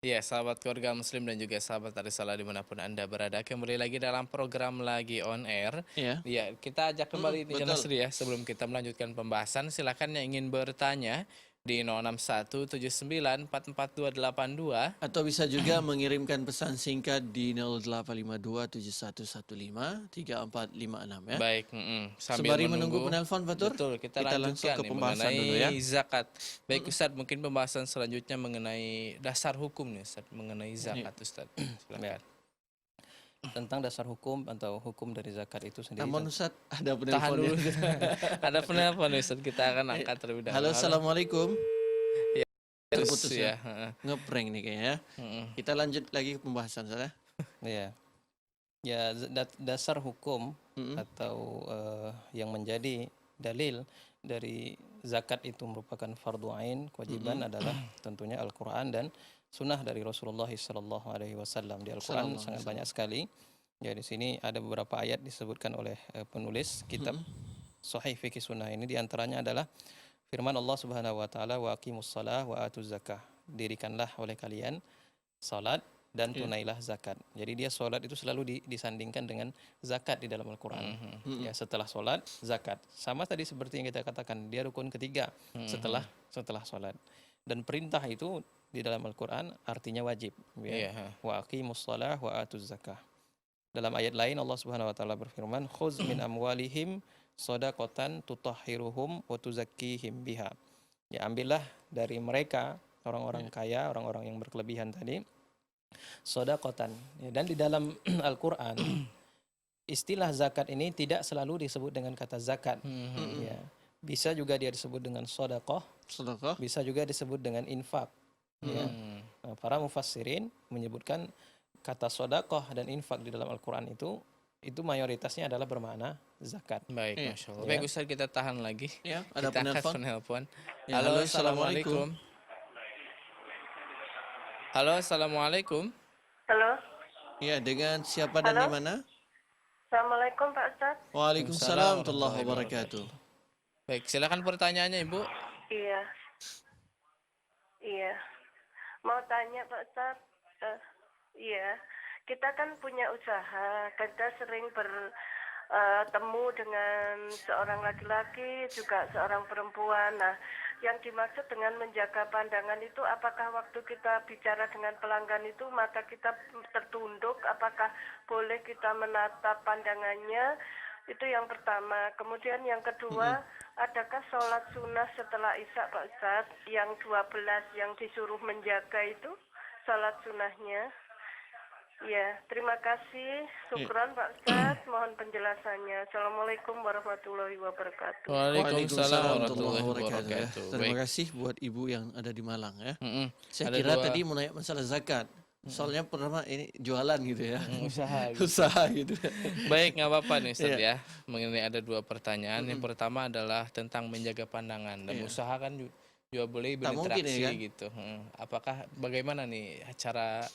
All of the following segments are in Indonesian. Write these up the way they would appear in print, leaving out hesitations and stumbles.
Ya, sahabat keluarga muslim dan juga sahabat Arisalah dimanapun Anda berada, kembali lagi dalam program Lagi On Air. Iya, Ya, kita ajak kembali ini betul. Nasri ya, sebelum kita melanjutkan pembahasan, silakan yang ingin bertanya di 06179442282. Atau bisa juga mengirimkan pesan singkat di 085271153456 ya. Baik, sambil Sembari menunggu menunggu, penelpon, Fatur, betul, kita kita langsung lanjutkan ke nih pembahasan dulu ya. mengenai zakat. Baik Ustadz, mungkin pembahasan selanjutnya mengenai dasar hukum nih Ustadz, mengenai Iya. zakat Ustadz. Ya, Silakan. tentang dasar hukum atau hukum dari zakat itu sendiri. Namun Ustaz, ada Tahan penelpon ya. dulu kita. Ada penelpon nih Ustadz, kita akan Eh, angkat terlebih dahulu. Halo, Assalamualaikum. Ya, Terputus ya. heeh. Ngeprank nih kayaknya ya. Heeh. Kita lanjut lagi ke pembahasan saya. Ya, ya dasar hukum atau yang menjadi dalil dari zakat itu merupakan fardu ain, kewajiban adalah tentunya Al-Qur'an dan sunnah dari Rasulullah SAW. Di Al-Qur'an Sallallahu sangat alaihi banyak sekali. Ya, di sini ada beberapa ayat disebutkan oleh penulis kitab Sahih Fikih Sunnah ini, diantaranya adalah firman Allah Subhanahu wa taala, wa aqimus shalah wa atuz zakah. Dirikanlah oleh kalian salat dan Iya. tunailah zakat. Jadi dia salat itu selalu disandingkan dengan zakat di dalam Al-Qur'an. Ya, setelah salat, zakat. Sama tadi seperti yang kita katakan, dia rukun ketiga setelah salat. Dan perintah itu di dalam Al-Qur'an artinya wajib, ya. Iya, Wa aqimus shalah wa atuz zakah. Dalam ayat lain Allah Subhanahu wa taala berfirman, "Khudz min amwalihim shadaqatan tutahhiruhum wa tuzakkihim biha." Ya, ambillah dari mereka orang-orang kaya, orang-orang yang berkelebihan tadi, shadaqatan. Ya, dan di dalam Al-Qur'an istilah zakat ini tidak selalu disebut dengan kata zakat. Ya. Bisa juga dia disebut dengan sedekah, Sedekah. bisa juga disebut dengan infak. Ya. Nah, para mufassirin menyebutkan kata sedekah dan infak di dalam Al-Qur'an itu mayoritasnya adalah bermakna zakat. Baik, Iya. Masya Allah. Ya. Baik Ustadz, kita tahan lagi. Ya, ada Kita angkat penelpon. penelpon. Ya, Halo, halo, Assalamualaikum. Halo, Assalamualaikum. Halo, Ya, dengan siapa dan Halo? di mana? Assalamualaikum Pak Ustadz. Waalaikumsalam warahmatullahi wabarakatuh. Baik, silakan pertanyaannya Ibu. Iya, iya. Mau tanya Pak Ustadz, iya. Kita kan punya usaha, kita sering bertemu dengan seorang laki-laki, juga seorang perempuan. Nah, yang dimaksud dengan menjaga pandangan itu, apakah waktu kita bicara dengan pelanggan itu mata kita tertunduk, apakah boleh kita menatap pandangannya? Itu yang pertama. Kemudian yang kedua, adakah sholat sunnah setelah Isya Pak Ustadz? Yang 12 yang disuruh menjaga itu sholat sunnahnya? Ya, terima kasih. Syukran Pak Ustadz, mohon penjelasannya. Assalamualaikum warahmatullahi wabarakatuh. Waalaikumsalam warahmatullahi ya. wabarakatuh. Terima Baik. kasih buat ibu yang ada di Malang ya. Saya Ada kira dua- tadi mau nanya masalah zakat. Soalnya pertama ini jualan gitu ya. Usaha. Gitu. Usaha gitu. Baik, nggak apa-apa nih Ustadz ya. Mengenai ada dua pertanyaan. Yang pertama adalah tentang menjaga pandangan dan usaha kan juga boleh Tak mungkin berinteraksi ya kan? gitu. Apakah bagaimana nih cara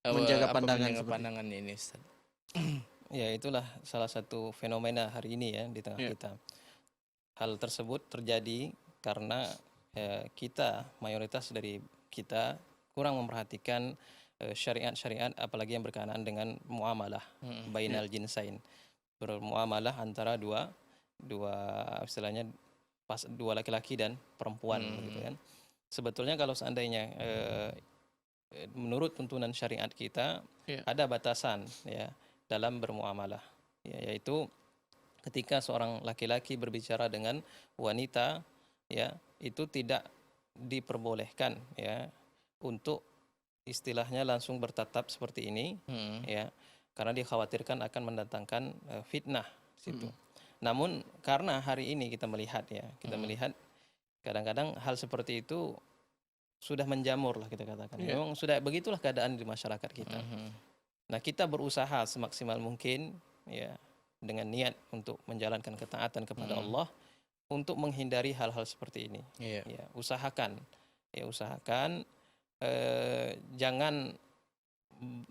Menjaga pandangan menjaga seperti- pandangannya ini Ustadz? Ya, itulah salah satu fenomena hari ini ya di tengah Ya. kita. Hal tersebut terjadi karena kita, mayoritas dari kita kurang memperhatikan syariat-syariat, apalagi yang berkenaan dengan muamalah bainal jinsain, bermuamalah antara dua istilahnya dua laki-laki dan perempuan gitu kan. Sebetulnya kalau seandainya menurut tuntunan syariat kita ada batasan ya dalam bermuamalah, ya, yaitu ketika seorang laki-laki berbicara dengan wanita, ya, itu tidak diperbolehkan ya untuk istilahnya langsung bertatap seperti ini, ya, karena dikhawatirkan akan mendatangkan fitnah situ. Namun karena hari ini kita melihat kadang-kadang hal seperti itu sudah menjamur lah kita katakan. Memang sudah begitulah keadaan di masyarakat kita. Nah, kita berusaha semaksimal mungkin ya dengan niat untuk menjalankan ketaatan kepada Allah untuk menghindari hal-hal seperti ini. Iya. Ya, usahakan jangan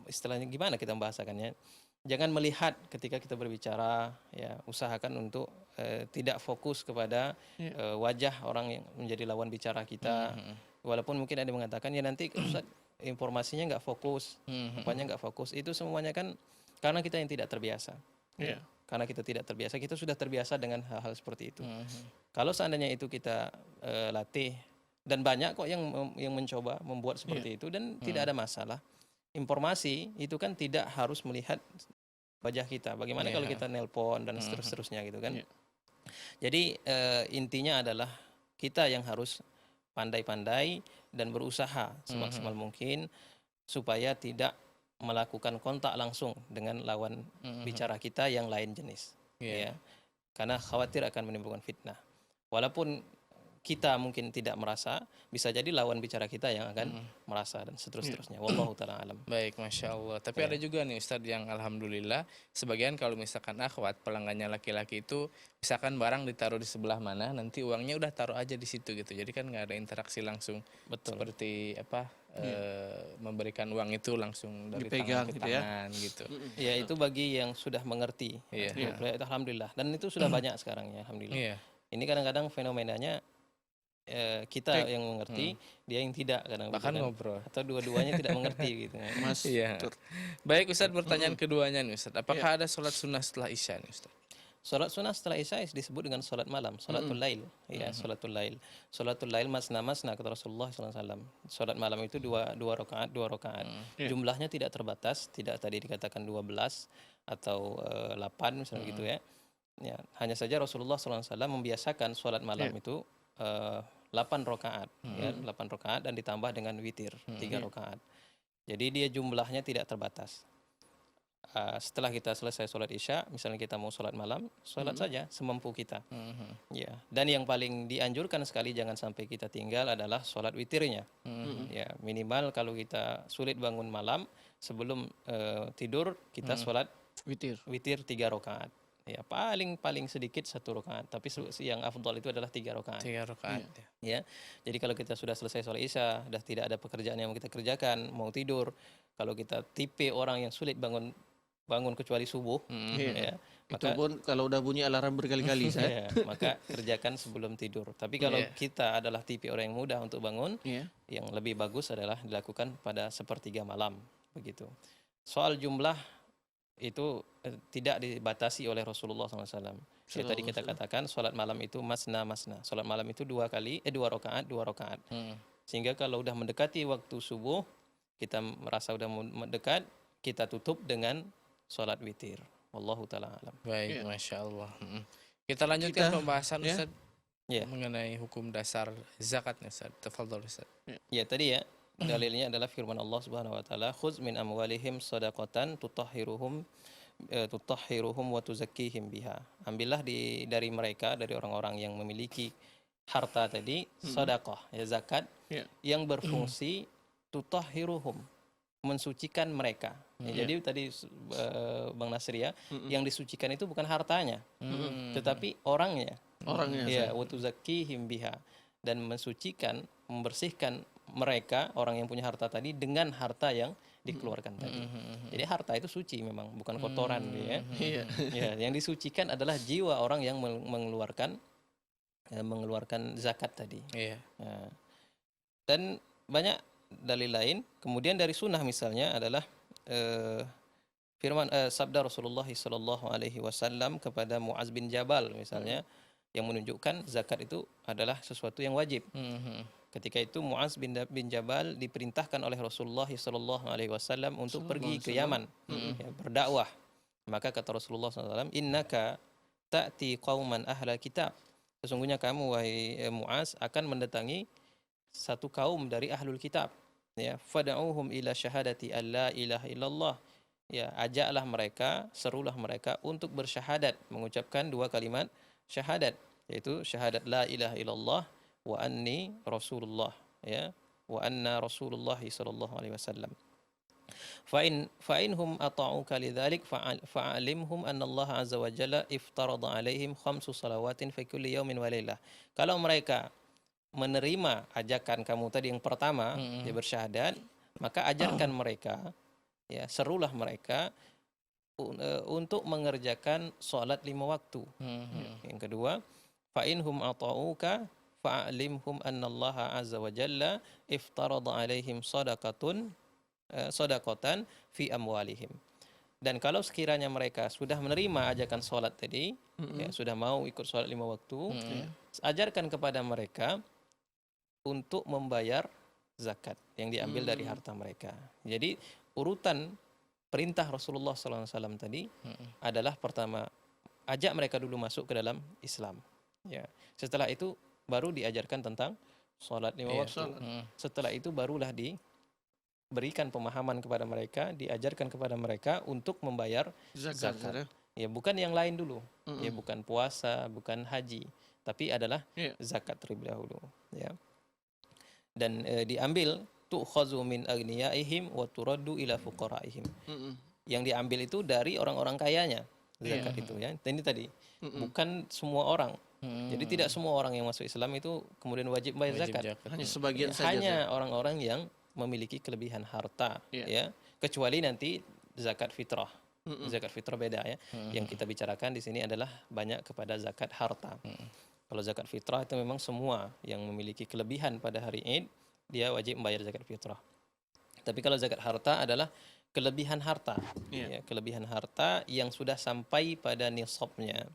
istilahnya gimana kita membahasakannya? Jangan melihat ketika kita berbicara, ya, usahakan untuk tidak fokus kepada wajah orang yang menjadi lawan bicara kita. Walaupun mungkin ada yang mengatakan ya nanti Ustaz, informasinya nggak fokus, rupanya nggak fokus. Itu semuanya kan karena kita yang tidak terbiasa. Iya. Karena kita tidak terbiasa, kita sudah terbiasa dengan hal-hal seperti itu. Kalau seandainya itu kita latih, dan banyak kok yang mencoba membuat seperti itu dan tidak ada masalah. Informasi itu kan tidak harus melihat wajah kita. Bagaimana kalau kita nelpon dan seterusnya gitu kan? Jadi intinya adalah kita yang harus pandai-pandai dan berusaha semaksimal mungkin supaya tidak melakukan kontak langsung dengan lawan bicara kita yang lain jenis. Ya. Karena khawatir akan menimbulkan fitnah. Walaupun kita mungkin tidak merasa, bisa jadi lawan bicara kita yang akan merasa dan seterusnya. Wallahu ta'ala alam. Baik, Masya Allah. Tapi ada juga nih Ustadz yang alhamdulillah, sebagian kalau misalkan akhwat pelanggannya laki-laki itu, misalkan barang ditaruh di sebelah mana, nanti uangnya udah taruh aja di situ gitu. Jadi kan nggak ada interaksi langsung. Betul. Seperti apa, memberikan uang itu langsung dari Dipegang tangan ke gitu ya. tangan gitu. Ya itu bagi yang sudah mengerti. Alhamdulillah. Dan itu sudah banyak sekarang ya, alhamdulillah. Iya. Ini kadang-kadang fenomenanya kita yang mengerti, dia yang tidak kadang-kadang. Bahkan ngobrol. Atau dua-duanya tidak mengerti gitu. Mas. Iya. Baik Ustadz, pertanyaan keduanya nih Ustadz. Apakah ada sholat sunnah setelah Isya nih Ustadz? Sholat sunnah setelah Isya disebut dengan sholat malam, sholatul lail. Ya, sholatul lail. Sholatul lail masna kata Rasulullah SAW. Sholat malam itu dua rakaat. Jumlahnya tidak terbatas, tidak tadi dikatakan 12 atau 8 misalnya gitu ya. Ya, hanya saja Rasulullah SAW membiasakan sholat malam itu 8 rakaat, ya, 8 rakaat dan ditambah dengan witir 3 rakaat. Jadi dia jumlahnya tidak terbatas. Setelah kita selesai sholat Isya, misalnya kita mau sholat malam, sholat saja semampu kita. Ya. Dan yang paling dianjurkan sekali jangan sampai kita tinggal adalah sholat witirnya. Ya, minimal kalau kita sulit bangun malam, sebelum tidur kita sholat witir 3 rakaat. Ya, paling sedikit 1 rakaat, tapi yang afdal itu adalah 3 rakaat. 3 rakaat. Ya. Jadi kalau kita sudah selesai sholat Isya, sudah tidak ada pekerjaan yang mau kita kerjakan, mau tidur, kalau kita tipe orang yang sulit bangun kecuali subuh, ya, Itu pun kalau udah bunyi alarm berkali-kali saya. maka kerjakan sebelum tidur. Tapi kalau kita adalah tipe orang yang mudah untuk bangun, yang lebih bagus adalah dilakukan pada 1/3 malam, begitu. Soal jumlah itu tidak dibatasi oleh Rasulullah SAW. Ya, tadi kita katakan sholat malam itu masna. Sholat malam itu 2 rakaat. Sehingga kalau udah mendekati waktu subuh, kita merasa udah mendekat, kita tutup dengan sholat witir. Wallahu ta'ala alam. Baik, Masya Allah. Kita lanjutkan pembahasan Ustaz mengenai hukum dasar zakatnya Ustaz. Tafadhol Ustaz. Ya tadi ya, dalilnya adalah firman Allah Subhanahu wa taala, "Khudz min amwalihim shadaqatan tutahhiruhum wa tuzakkihim biha." Ambillah dari mereka, dari orang-orang yang memiliki harta tadi, sedekah, ya zakat, yang berfungsi tutahhiruhum, mensucikan mereka. Ya, jadi tadi Bang Nasri ya, yang disucikan itu bukan hartanya, tetapi orangnya. Ya, wa tuzakkihim biha, dan mensucikan, membersihkan mereka, orang yang punya harta tadi, dengan harta yang dikeluarkan tadi. Jadi harta itu suci memang, bukan kotoran, ya. Ya, yang disucikan adalah jiwa orang yang mengeluarkan zakat tadi. Nah, dan banyak dalil lain. Kemudian dari sunnah misalnya adalah sabda Rasulullah SAW kepada Muaz bin Jabal misalnya, yang menunjukkan zakat itu adalah sesuatu yang wajib. Ketika itu Muaz bin Jabal diperintahkan oleh Rasulullah SAW untuk pergi ke Yaman, ya, berdakwah. Maka kata Rasulullah SAW, "Innaka ta'ti qauman ahla kitab." Sesungguhnya kamu wahai Muaz akan mendatangi satu kaum dari ahlul kitab. Ya, fad'uhum ila syahadati alla ilaha illallah. Ya, ajaklah mereka, serulah mereka untuk bersyahadat, mengucapkan 2 kalimat syahadat, yaitu syahadat la ilaha illallah wa anni rasulullah, ya, wa anna rasulullah sallallahu alaihi wasallam. Fa inhum ata'uka lidzalik fa'alimhum anna Allah azza wa jalla iftarada alaihim 5 salawatin fi kulli yawmin wa lailah. Kalau mereka menerima ajakan kamu tadi yang pertama, ya bersyahadat, maka ajarkan mereka, ya, serulah mereka untuk mengerjakan sholat 5 waktu. Yang kedua, fa inhum ata'uka fa'alimhum annallaha azza wa jalla iftarada alaihim sadaqatan fi amwalihim. Dan kalau sekiranya mereka sudah menerima ajakan sholat tadi, ya, sudah mau ikut sholat 5 waktu, ajarkan kepada mereka untuk membayar zakat yang diambil dari harta mereka. Jadi urutan perintah Rasulullah SAW tadi adalah pertama, ajak mereka dulu masuk ke dalam Islam. Ya. Setelah itu baru diajarkan tentang sholat 5 waktu. Setelah itu barulah diberikan pemahaman kepada mereka, diajarkan kepada mereka untuk membayar zakat. Ya, bukan yang lain dulu. Ya, bukan puasa, bukan haji, tapi adalah zakat terlebih dahulu. Ya. Dan diambil tu'khazu min agniyaihim wa turaddu ila fuqaraihim. Yang diambil itu dari orang-orang kayanya zakat itu ya. Dan ini tadi bukan semua orang. Jadi tidak semua orang yang masuk Islam itu kemudian wajib bayar zakat. Hanya sebagian saja. Hanya orang-orang yang memiliki kelebihan harta ya. Kecuali nanti zakat fitrah. Zakat fitrah beda ya. Yang kita bicarakan di sini adalah banyak kepada zakat harta. Kalau zakat fitrah itu memang semua yang memiliki kelebihan pada hari Id, dia wajib membayar zakat fitrah. Tapi kalau zakat harta adalah kelebihan harta. Ya, kelebihan harta yang sudah sampai pada nisabnya.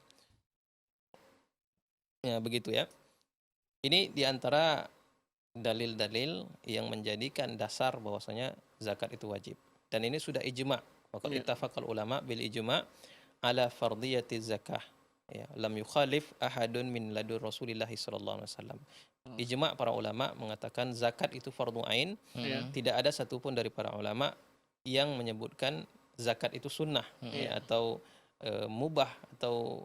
Ya, begitu ya. Ini diantara dalil-dalil yang menjadikan dasar bahwasanya zakat itu wajib. Dan ini sudah ijma'. Waqad ittafaqal ulama bil ijma' ala fardiyati zakah. Ya, lam yukhalif ahadun min ladur Rasulillah sallallahu alaihi wasallam. Ijma' para ulama mengatakan zakat itu fardu ain. Tidak ada satupun dari para ulama yang menyebutkan zakat itu sunnah ya, atau mubah atau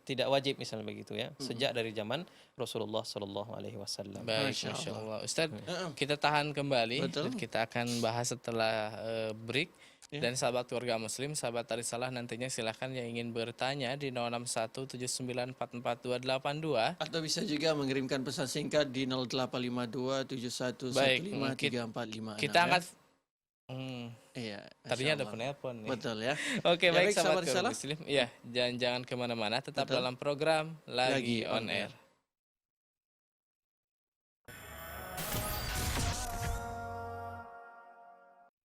tidak wajib misalnya begitu ya. Sejak dari zaman Rasulullah sallallahu alaihi wasallam. Baik, Masya Allah. Ustaz, kita tahan kembali dan kita akan bahas setelah break. Dan sahabat keluarga muslim, sahabat Arisalah nantinya silahkan yang ingin bertanya di 0617944282. Atau bisa juga mengirimkan pesan singkat di 085271153456. Kita angkat. Iya. Tadinya ada penelpon nih. Betul ya. Oke, baik baik, sahabat sahabat keluarga muslim. Iya, jangan kemana-mana, tetap dalam program Lagi On Air.